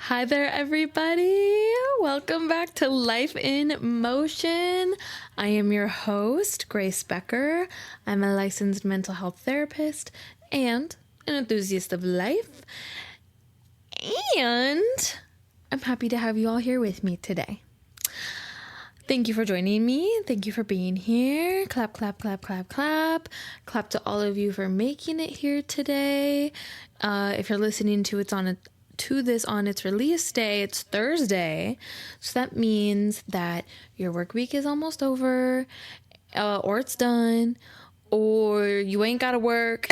Hi there, everybody. Welcome back to Life in Motion. I am your host, Grace Becker. I'm a licensed mental health therapist and an enthusiast of life. And I'm happy to have you all here with me today. Thank you for joining me. Thank you for being here. Clap, clap, clap, clap, clap. Clap to all of you for making it here today. If you're listening to this on its release day, it's Thursday. So that means that your work week is almost over, or it's done, or you ain't gotta work.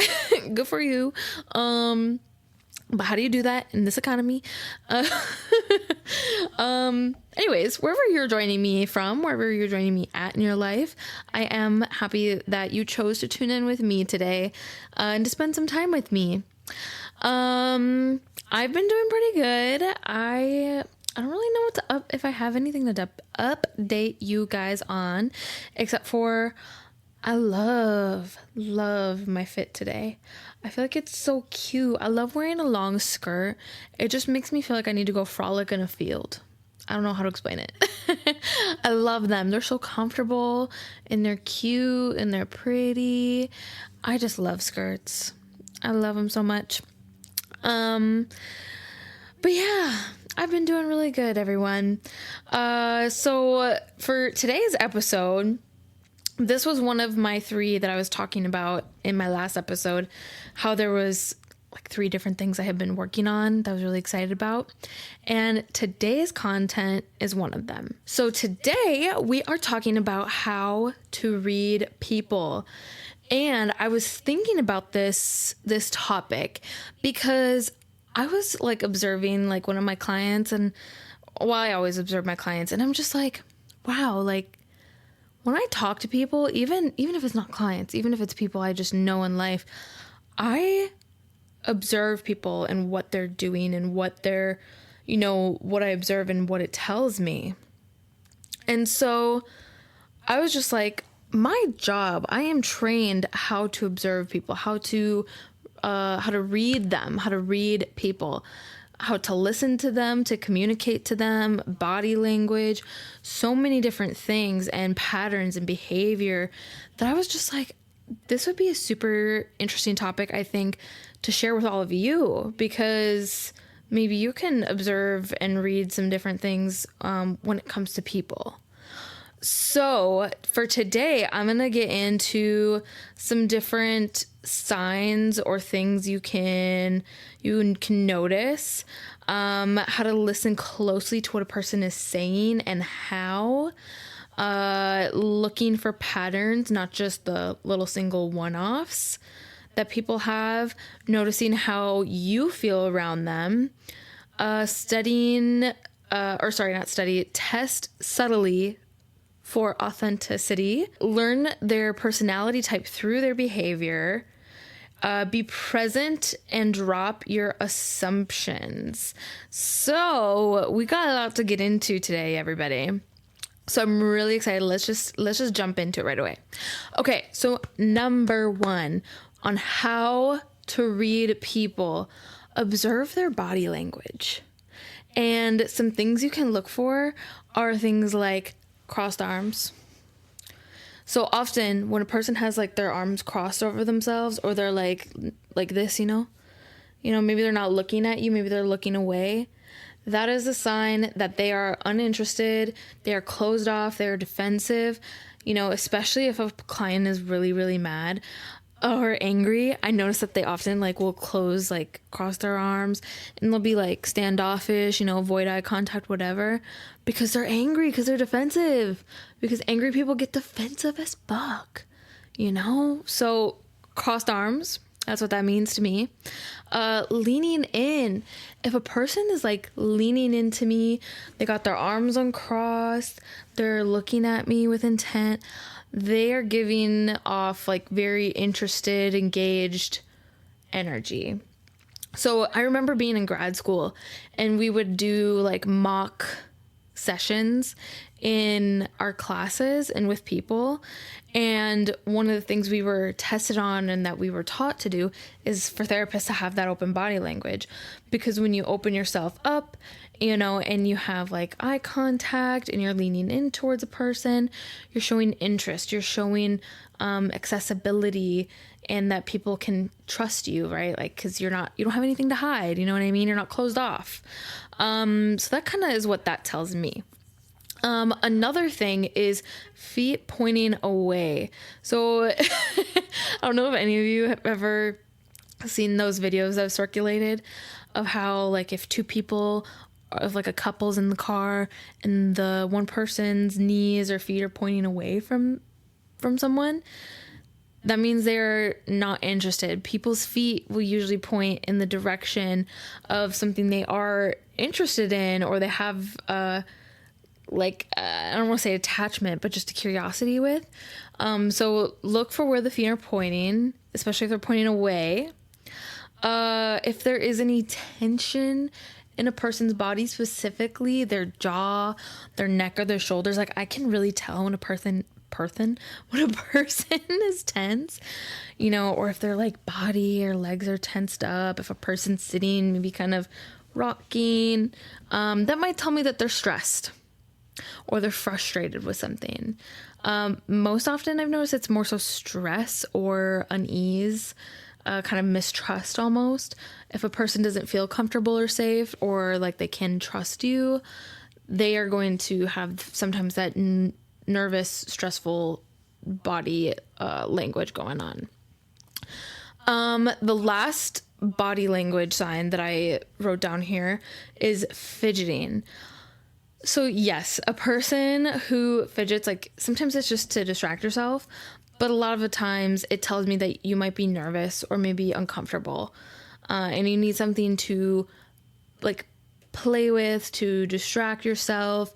Good for you. But how do you do that in this economy? Anyways, wherever you're joining me from, wherever you're joining me at in your life, I am happy that you chose to tune in with me today, and to spend some time with me. I've been doing pretty good. I don't really know if I have anything to update you guys on, except for I love my fit today. I feel like it's so cute. I love wearing a long skirt. It just makes me feel like I need to go frolic in a field. I don't know how to explain it. I love them. They're so comfortable and they're cute and they're pretty. I just love skirts. I love them so much. But yeah, I've been doing really good, everyone. So for today's episode, this was one of my 3 that I was talking about in my last episode, how there was like 3 different things I have been working on that I was really excited about. And today's content is one of them. So today we are talking about how to read people. And I was thinking about this topic because I was like observing like one of my clients, and I always observe my clients, and I'm just like, wow, like when I talk to people, even if it's not clients, even if it's people I just know in life, I observe people and what they're doing and what they're, what I observe and what it tells me. And so I was just like, my job, I am trained how to observe people, how to read them, how to read people, how to listen to them, to communicate to them, body language, so many different things and patterns and behavior that I was just like, this would be a super interesting topic, I think, to share with all of you, because maybe you can observe and read some different things when it comes to people. So for today, I'm going to get into some different signs or things you can notice, how to listen closely to what a person is saying and how, looking for patterns, not just the little single one-offs that people have, noticing how you feel around them, test subtly for authenticity, learn their personality type through their behavior, be present, and drop your assumptions. So we got a lot to get into today, everybody. So I'm really excited. Let's just jump into it right away. Okay, so number 1 on how to read people, observe their body language. And some things you can look for are things like crossed arms. So often when a person has like their arms crossed over themselves, or they're like this, maybe they're not looking at you, maybe they're looking away, that is a sign that they are uninterested, they are closed off, they are defensive, especially if a client is really, really mad or angry. I notice that they often will cross their arms, and they'll be like standoffish, avoid eye contact, whatever, because they're angry, because they're defensive, because angry people get defensive as fuck, So crossed arms, that's what that means to me. Leaning in. If a person is leaning into me, they got their arms uncrossed, they're looking at me with intent, they are giving off very interested, engaged energy. So I remember being in grad school, and we would do mock sessions in our classes and with people. And one of the things we were tested on and that we were taught to do is for therapists to have that open body language. Because when you open yourself up, and you have like eye contact and you're leaning in towards a person, you're showing interest, you're showing accessibility, and that people can trust you, right? Like, cause you don't have anything to hide, you know what I mean? You're not closed off. So that kind of is what that tells me. Another thing is feet pointing away. So I don't know if any of you have ever seen those videos that have circulated of how, like, if two people, of like a couple's in the car and the one person's knees or feet are pointing away from someone, that means they're not interested. People's feet will usually point in the direction of something they are interested in, or they have I don't want to say attachment, but just a curiosity with. So look for where the feet are pointing, especially if they're pointing away. If there is any tension in a person's body, specifically their jaw, their neck, or their shoulders, like I can really tell when a person is tense, or if their like body or legs are tensed up, if a person's sitting, maybe kind of rocking, that might tell me that they're stressed or they're frustrated with something. Most often I've noticed it's more so stress or unease, kind of mistrust almost. If a person doesn't feel comfortable or safe, or like they can trust you, they are going to have sometimes that nervous, stressful body language going on. The last body language sign that I wrote down here is fidgeting. So yes, a person who fidgets, like sometimes it's just to distract yourself, but a lot of the times it tells me that you might be nervous or maybe uncomfortable, and you need something to like play with, to distract yourself,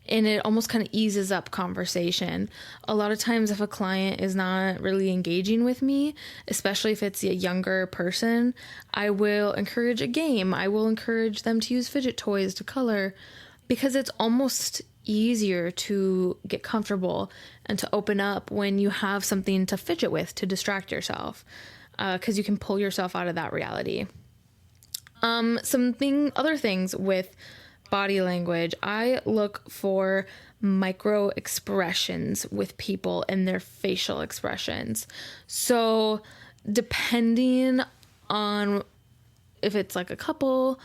and it almost kind of eases up conversation. A lot of times if a client is not really engaging with me, especially if it's a younger person, I will encourage a game. I will encourage them to use fidget toys to color, because it's almost easier to get comfortable and to open up when you have something to fidget with, to distract yourself, because you can pull yourself out of that reality. Other things with body language, I look for micro expressions with people and their facial expressions. So depending on if it's like a couple,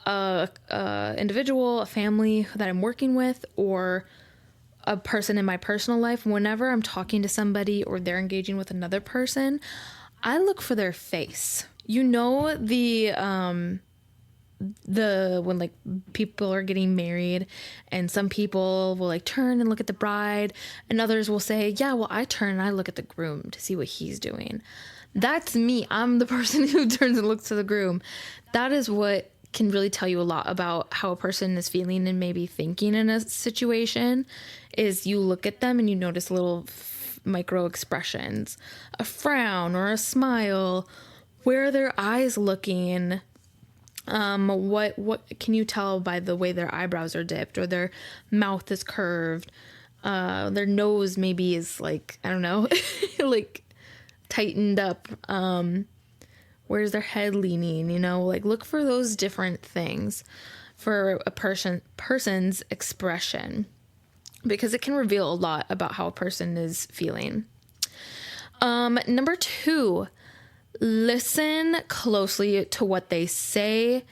individual, a family that I'm working with, or a person in my personal life, whenever I'm talking to somebody or they're engaging with another person, I look for their face. When like people are getting married, and some people will like turn and look at the bride, and others will say, yeah, well, I turn and I look at the groom to see what he's doing. That's me. I'm the person who turns and looks to the groom. That is what can really tell you a lot about how a person is feeling and maybe thinking in a situation, is you look at them and you notice little micro expressions, a frown or a smile. Where are their eyes looking? What can you tell by the way their eyebrows are dipped, or their mouth is curved? Their nose maybe is like, I don't know, like tightened up. Where's their head leaning? Like look for those different things for a person's expression, because it can reveal a lot about how a person is feeling. Number 2, listen closely to what they say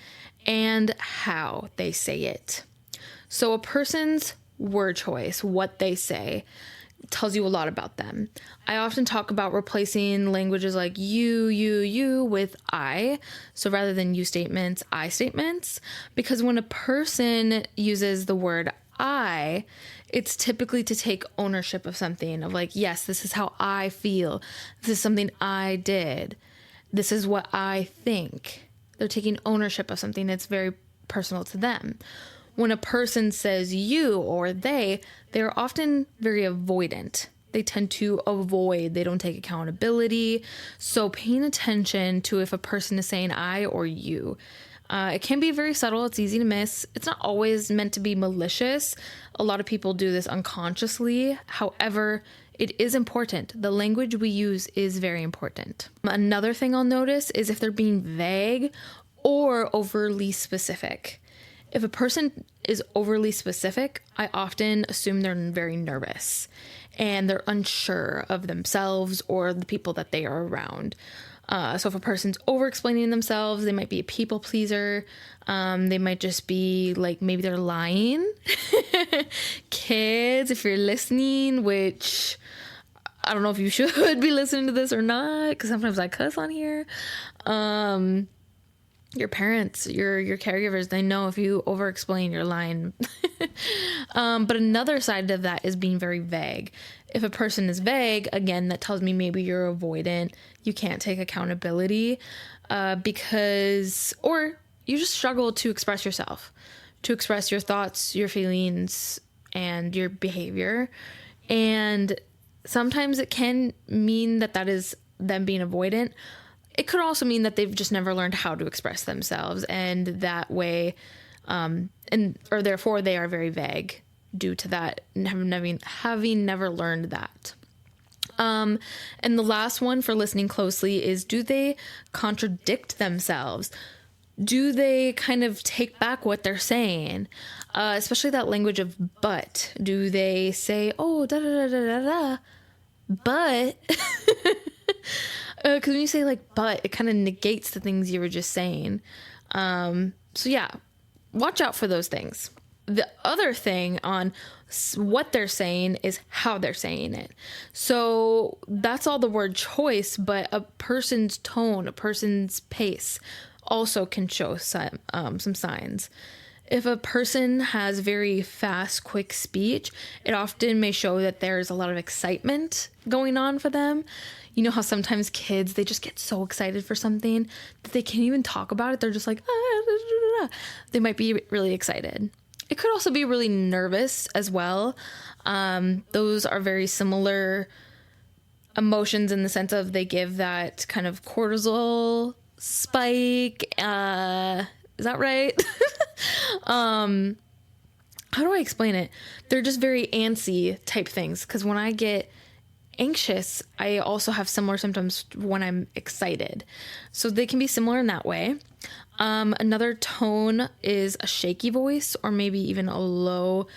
and how they say it. So a person's word choice, what they say, tells you a lot about them. I often talk about replacing languages like you with I. So rather than you statements, I statements, because when a person uses the word I, it's typically to take ownership of something, of like, yes, this is how I feel. This is something I did. This is what I think. They're taking ownership of something that's very personal to them. When a person says you or they're often very avoidant. They tend to avoid. They don't take accountability. So paying attention to if a person is saying I or you. It can be very subtle. It's easy to miss. It's not always meant to be malicious. A lot of people do this unconsciously. However, it is important. The language we use is very important. Another thing I'll notice is if they're being vague or overly specific. If a person is overly specific, I often assume they're very nervous and they're unsure of themselves or the people that they are around. So if a person's over-explaining themselves, they might be a people pleaser. They might just be like, maybe they're lying. Kids, if you're listening, which I don't know if you should be listening to this or not, because sometimes I cuss on here. Your parents, your caregivers, they know if you over-explain, you're lying. But another side of that is being very vague. If a person is vague, again, that tells me maybe you're avoidant. You can't take accountability or you just struggle to express yourself, to express your thoughts, your feelings, and your behavior. And sometimes it can mean that is them being avoidant. It could also mean that they've just never learned how to express themselves, and that way, or therefore they are very vague due to that, having never learned that. And the last one for listening closely is, do they contradict themselves? Do they kind of take back what they're saying? Especially that language of but. Do they say, oh, da da da da da da, but... Because when you say like but, it kind of negates the things you were just saying. So yeah, watch out for those things. The other thing on what they're saying is how they're saying it. So that's all the word choice, but a person's tone, a person's pace also can show some signs. If a person has very fast, quick speech, it often may show that there's a lot of excitement going on for them. You know how sometimes kids, they just get so excited for something that they can't even talk about it. They're just like, they might be really excited. It could also be really nervous as well. Those are very similar emotions in the sense of they give that kind of cortisol spike. Is that right? How do I explain it? They're just very antsy type things. Because when I get anxious, I also have similar symptoms when I'm excited. So they can be similar in that way. Another tone is a shaky voice, or maybe even a low,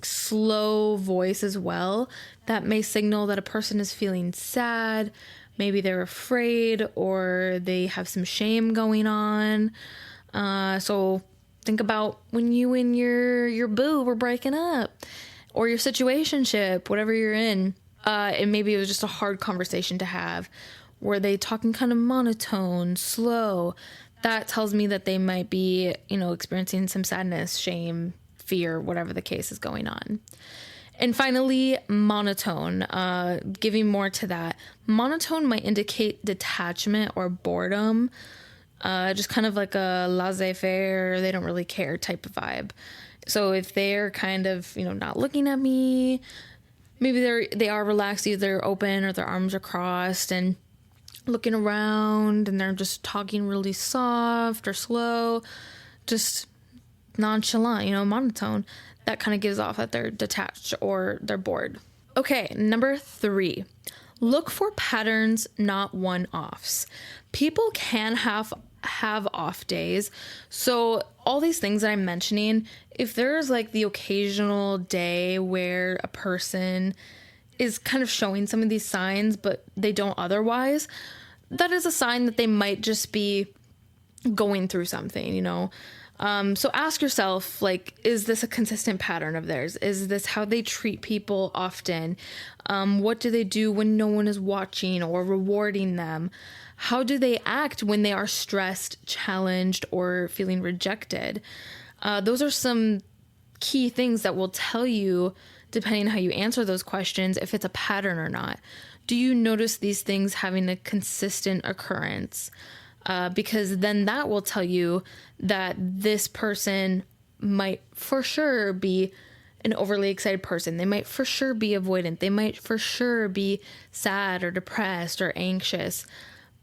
slow voice as well. That may signal that a person is feeling sad. Maybe they're afraid, or they have some shame going on. So think about when you and your boo were breaking up, or your situationship, whatever you're in. And maybe it was just a hard conversation to have. Were they talking kind of monotone, slow? That tells me that they might be, experiencing some sadness, shame, fear, whatever the case is going on. And finally, monotone, giving more to that. Monotone might indicate detachment or boredom, just kind of like a laissez-faire, they don't really care type of vibe. So if they're kind of, not looking at me, maybe they are relaxed, either they're open or their arms are crossed and looking around, and they're just talking really soft or slow, just nonchalant, monotone. That kind of gives off that they're detached or they're bored. Okay, number 3. Look for patterns, not one-offs. People can have off days. So all these things that I'm mentioning, if there's like the occasional day where a person is kind of showing some of these signs, but they don't otherwise, that is a sign that they might just be going through something, So ask yourself, is this a consistent pattern of theirs? Is this how they treat people often? What do they do when no one is watching or rewarding them? How do they act when they are stressed, challenged, or feeling rejected? Those are some key things that will tell you, depending on how you answer those questions, if it's a pattern or not. Do you notice these things having a consistent occurrence? Because then that will tell you that this person might for sure be an overly excited person. They might for sure be avoidant. They might for sure be sad or depressed or anxious.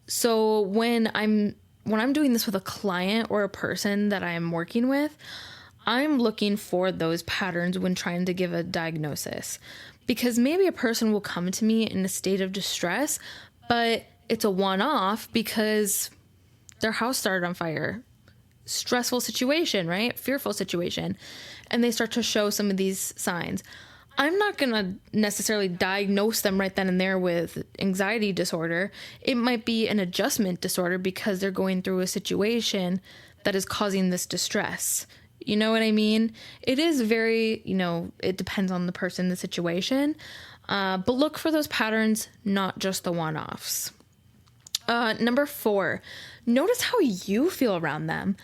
So when when I'm doing this with a client or a person that I'm working with, I'm looking for those patterns when trying to give a diagnosis, because maybe a person will come to me in a state of distress, but it's a one-off because their house started on fire. Stressful situation, right? Fearful situation. And they start to show some of these signs. I'm not going to necessarily diagnose them right then and there with anxiety disorder. It might be an adjustment disorder because they're going through a situation that is causing this distress. You know what I mean? It is very, it depends on the person, the situation. But look for those patterns, not just the one-offs. Number 4, notice how you feel around them.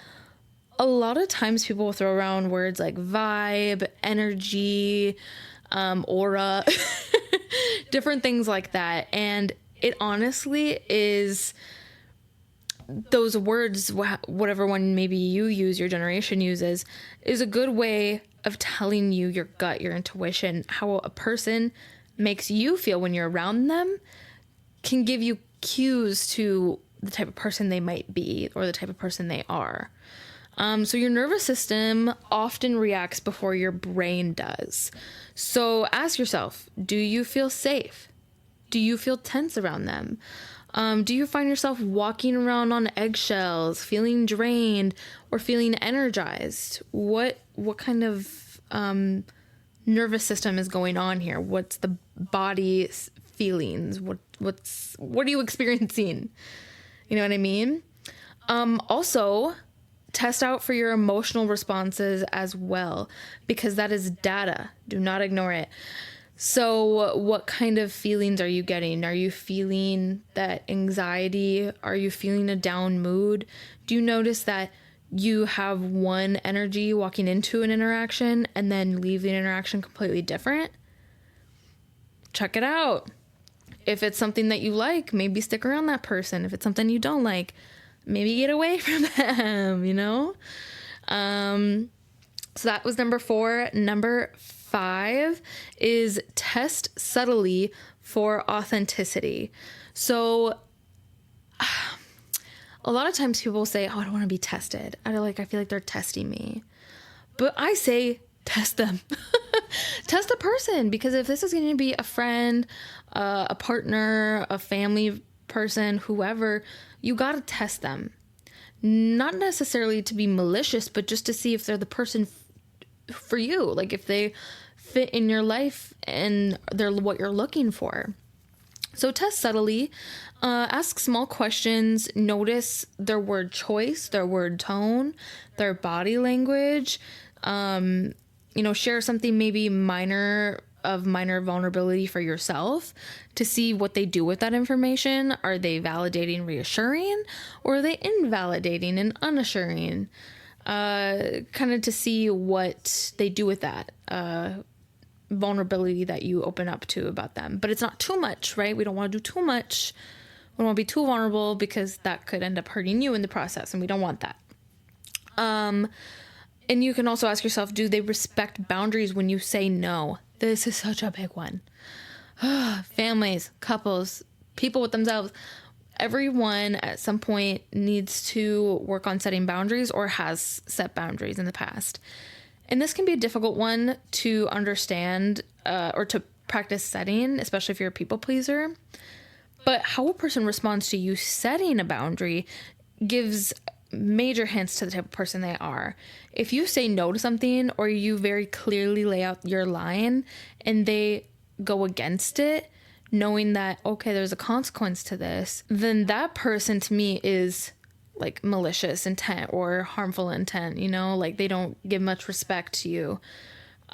A lot of times people will throw around words like vibe, energy, aura, different things like that. And it honestly is those words, whatever one maybe you use, your generation uses, is a good way of telling you your gut, your intuition, how a person makes you feel when you're around them can give you cues to the type of person they might be or the type of person they are. So your nervous system often reacts before your brain does. So ask yourself, do you feel safe? Do you feel tense around them? Do you find yourself walking around on eggshells, feeling drained, or feeling energized? What kind of nervous system is going on here? What's the body's feelings? What are you experiencing? You know what I mean? Also, test out for your emotional responses as well, because that is data. Do not ignore it. So what kind of feelings are you getting? Are you feeling that anxiety? Are you feeling a down mood? Do you notice that you have one energy walking into an interaction and then leave the interaction completely different? Check it out. If it's something that you like, maybe stick around that person. If it's something you don't like, maybe get away from them, So that was number 4. Number 5 is test subtly for authenticity. So a lot of times people say, oh, I don't want to be tested. I feel like they're testing me. But I say, test them. Test the person, because if this is going to be a friend, a partner, a family person, whoever, you got to test them. Not necessarily to be malicious, but just to see if they're the person for you. Like if they fit in your life and they're what you're looking for. So test subtly, ask small questions, notice their word choice, their word tone, their body language, share something maybe minor vulnerability for yourself to see what they do with that information. Are they validating, reassuring, or are they invalidating and unassuring? Kind of to see what they do with that vulnerability that you open up to about them. But it's not too much, right? We don't want to do too much. We don't want to be too vulnerable because that could end up hurting you in the process, and we don't want that. And you can also ask yourself, do they respect boundaries when you say no? This is such a big one. Families, couples, people with themselves, everyone at some point needs to work on setting boundaries or has set boundaries in the past. And this can be a difficult one to understand or to practice setting, especially if you're a people pleaser. But how a person responds to you setting a boundary gives major hints to the type of person they are. If you say no to something or you very clearly lay out your line and they go against it, knowing that, okay, there's a consequence to this, then that person to me is like malicious intent or harmful intent, like they don't give much respect to you.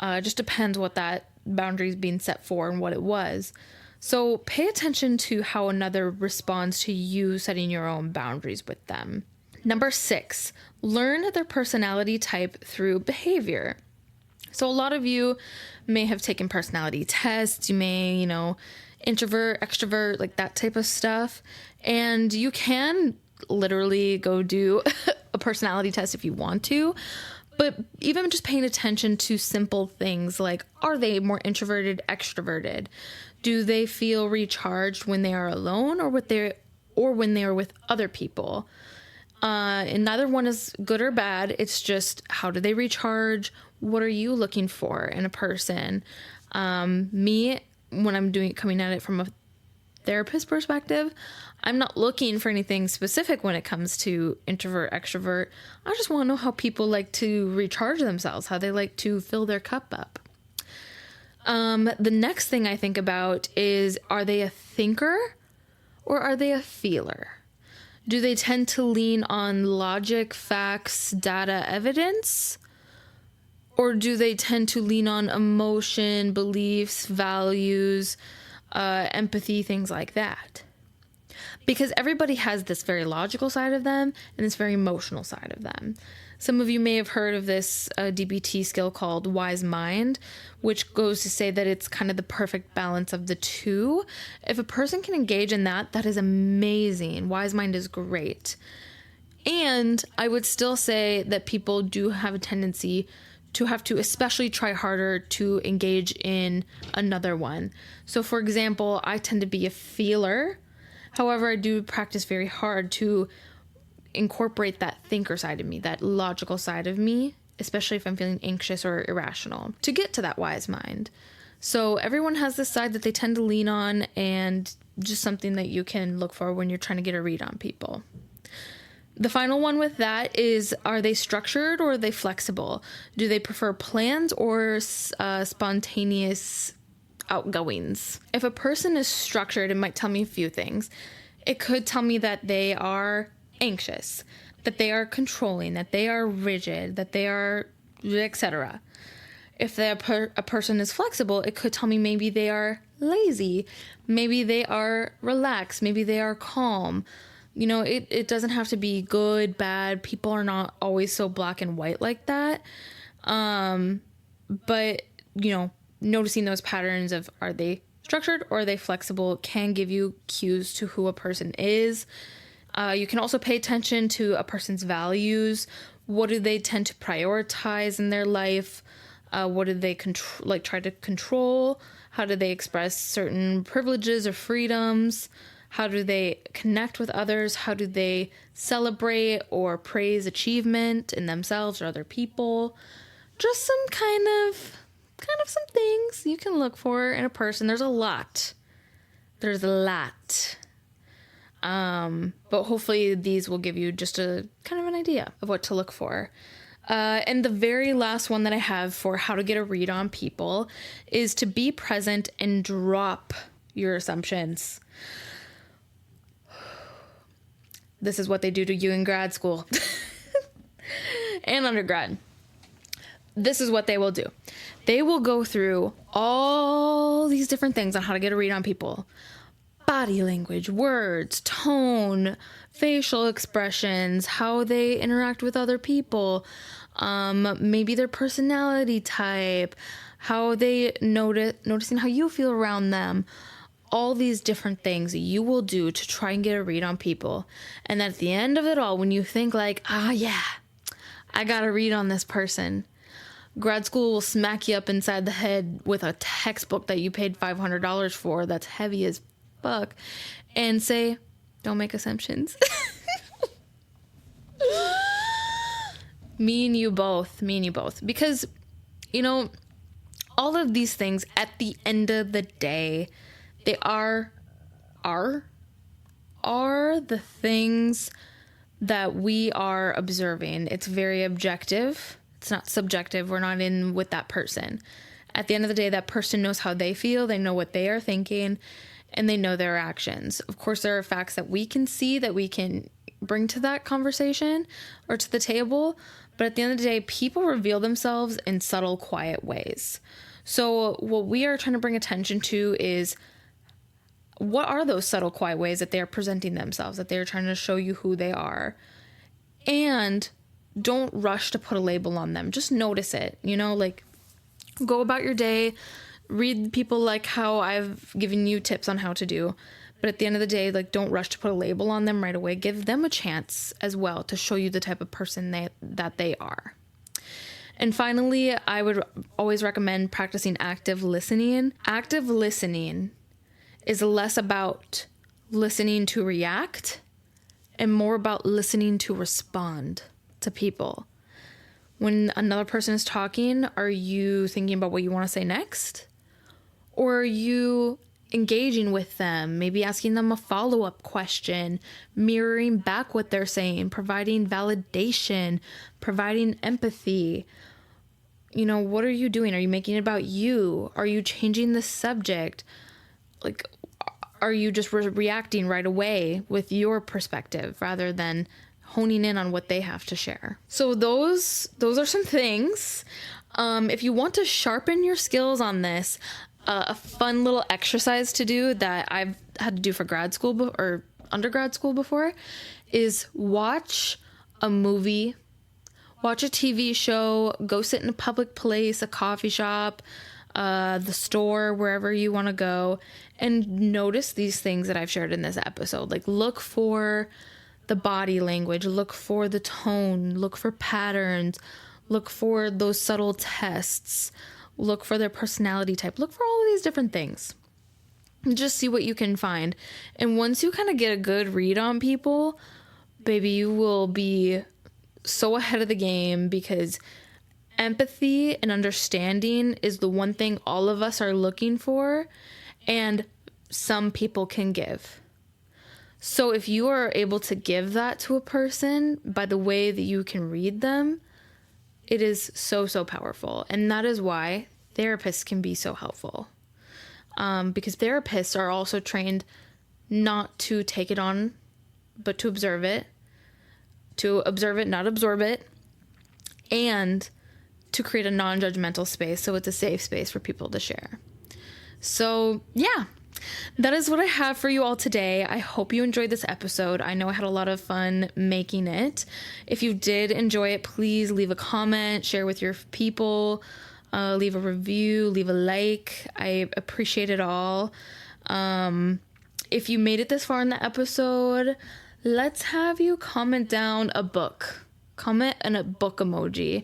It just depends what that boundary is being set for and what it was. So pay attention to how another responds to you setting your own boundaries with them. Number 6, learn their personality type through behavior. So a lot of you may have taken personality tests. You may, introvert, extrovert, like that type of stuff. And you can literally go do a personality test if you want to. But even just paying attention to simple things like, are they more introverted, extroverted? Do they feel recharged when they are alone or when they are with other people? And neither one is good or bad. It's just, how do they recharge? What are you looking for in a person? Me, when I'm coming at it from a therapist perspective, I'm not looking for anything specific when it comes to introvert, extrovert. I just want to know how people like to recharge themselves, how they like to fill their cup up. The next thing I think about is, are they a thinker or are they a feeler? Do they tend to lean on logic, facts, data, evidence? Or do they tend to lean on emotion, beliefs, values, empathy, things like that? Because everybody has this very logical side of them and this very emotional side of them. Some of you may have heard of this DBT skill called wise mind, which goes to say that it's kind of the perfect balance of the two. If a person can engage in that, that is amazing. Wise mind is great. And I would still say that people do have a tendency to have to especially try harder to engage in another one. So for example, I tend to be a feeler. However, I do practice very hard to incorporate that thinker side of me, that logical side of me, especially if I'm feeling anxious or irrational, to get to that wise mind. So everyone has this side that they tend to lean on, and just something that you can look for when you're trying to get a read on people. The final one with that is, are they structured or are they flexible? Do they prefer plans or spontaneous outgoings? If a person is structured, it might tell me a few things. It could tell me that they are anxious, that they are controlling, that they are rigid, that they are etc. If a person is flexible, it could tell me maybe they are lazy, maybe they are relaxed, maybe they are calm. You know, it doesn't have to be good, bad. People are not always so black and white like that. But, you know, noticing those patterns of, are they structured or are they flexible, can give you cues to who a person is. You can also pay attention to a person's values. What do they tend to prioritize in their life? What do they try to control? How do they express certain privileges or freedoms? How do they connect with others? How do they celebrate or praise achievement in themselves or other people? Just some kind of some things you can look for in a person. There's a lot. But hopefully these will give you just a kind of an idea of what to look for. And the very last one that I have for how to get a read on people is to be present and drop your assumptions. This is what they do to you in grad school and undergrad. This is what they will do. They will go through all these different things on how to get a read on people. Body language, words, tone, facial expressions, how they interact with other people, maybe their personality type, how they noticing how you feel around them. All these different things you will do to try and get a read on people. And at the end of it all, when you think like, yeah, I got a read on this person, grad school will smack you up inside the head with a textbook that you paid $500 for that's heavy as fuck and say, don't make assumptions. Me and you both. Because, you know, all of these things at the end of the day, they are the things that we are observing. It's very objective. It's not subjective. We're not in with that person. At the end of the day, that person knows how they feel. They know what they are thinking, and they know their actions. Of course, there are facts that we can see that we can bring to that conversation or to the table. But at the end of the day, people reveal themselves in subtle, quiet ways. So what we are trying to bring attention to is, what are those subtle, quiet ways that they are presenting themselves, that they're trying to show you who they are? And don't rush to put a label on them. Just notice it, you know, like go about your day, read people like how I've given you tips on how to do. But at the end of the day, like, don't rush to put a label on them right away. Give them a chance as well to show you the type of person that they are. And finally, I would always recommend practicing active listening. Active listening is less about listening to react and more about listening to respond to people. When another person is talking, are you thinking about what you want to say next? Or are you engaging with them, maybe asking them a follow-up question, mirroring back what they're saying, providing validation, providing empathy? You know, what are you doing? Are you making it about you? Are you changing the subject? Like, are you just reacting right away with your perspective rather than honing in on what they have to share? So those are some things. If you want to sharpen your skills on this, a fun little exercise to do that I've had to do for grad school or undergrad school before is watch a movie, watch a TV show, go sit in a public place, a coffee shop, the store, wherever you want to go, and notice these things that I've shared in this episode. Like, look for the body language, look for the tone, look for patterns, look for those subtle tests, look for their personality type, look for all of these different things. And just see what you can find. And once you kind of get a good read on people, baby, you will be so ahead of the game, because empathy and understanding is the one thing all of us are looking for, and some people can give. So if you are able to give that to a person by the way that you can read them, it is so, so powerful. And that is why therapists can be so helpful. Because therapists are also trained not to take it on, but to observe it, not absorb it, and to create a non-judgmental space so it's a safe space for people to share. So yeah, that is what I have for you all today. I hope you enjoyed this episode. I know I had a lot of fun making it. If you did enjoy it, please leave a comment, share with your people, leave a review, leave a like. I appreciate it all. If you made it this far in the episode, let's have you comment down a book. Comment and a book emoji,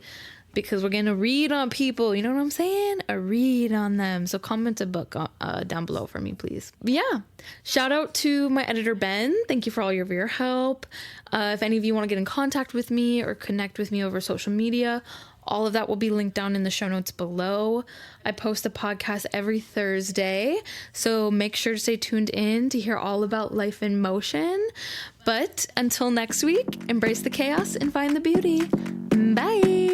because we're going to read on people. You know what I'm saying? A read on them. So comment a book down below for me, please. But yeah. Shout out to my editor, Ben. Thank you for all of your help. If any of you want to get in contact with me or connect with me over social media, all of that will be linked down in the show notes below. I post the podcast every Thursday, so make sure to stay tuned in to hear all about life in motion. But until next week, embrace the chaos and find the beauty. Bye.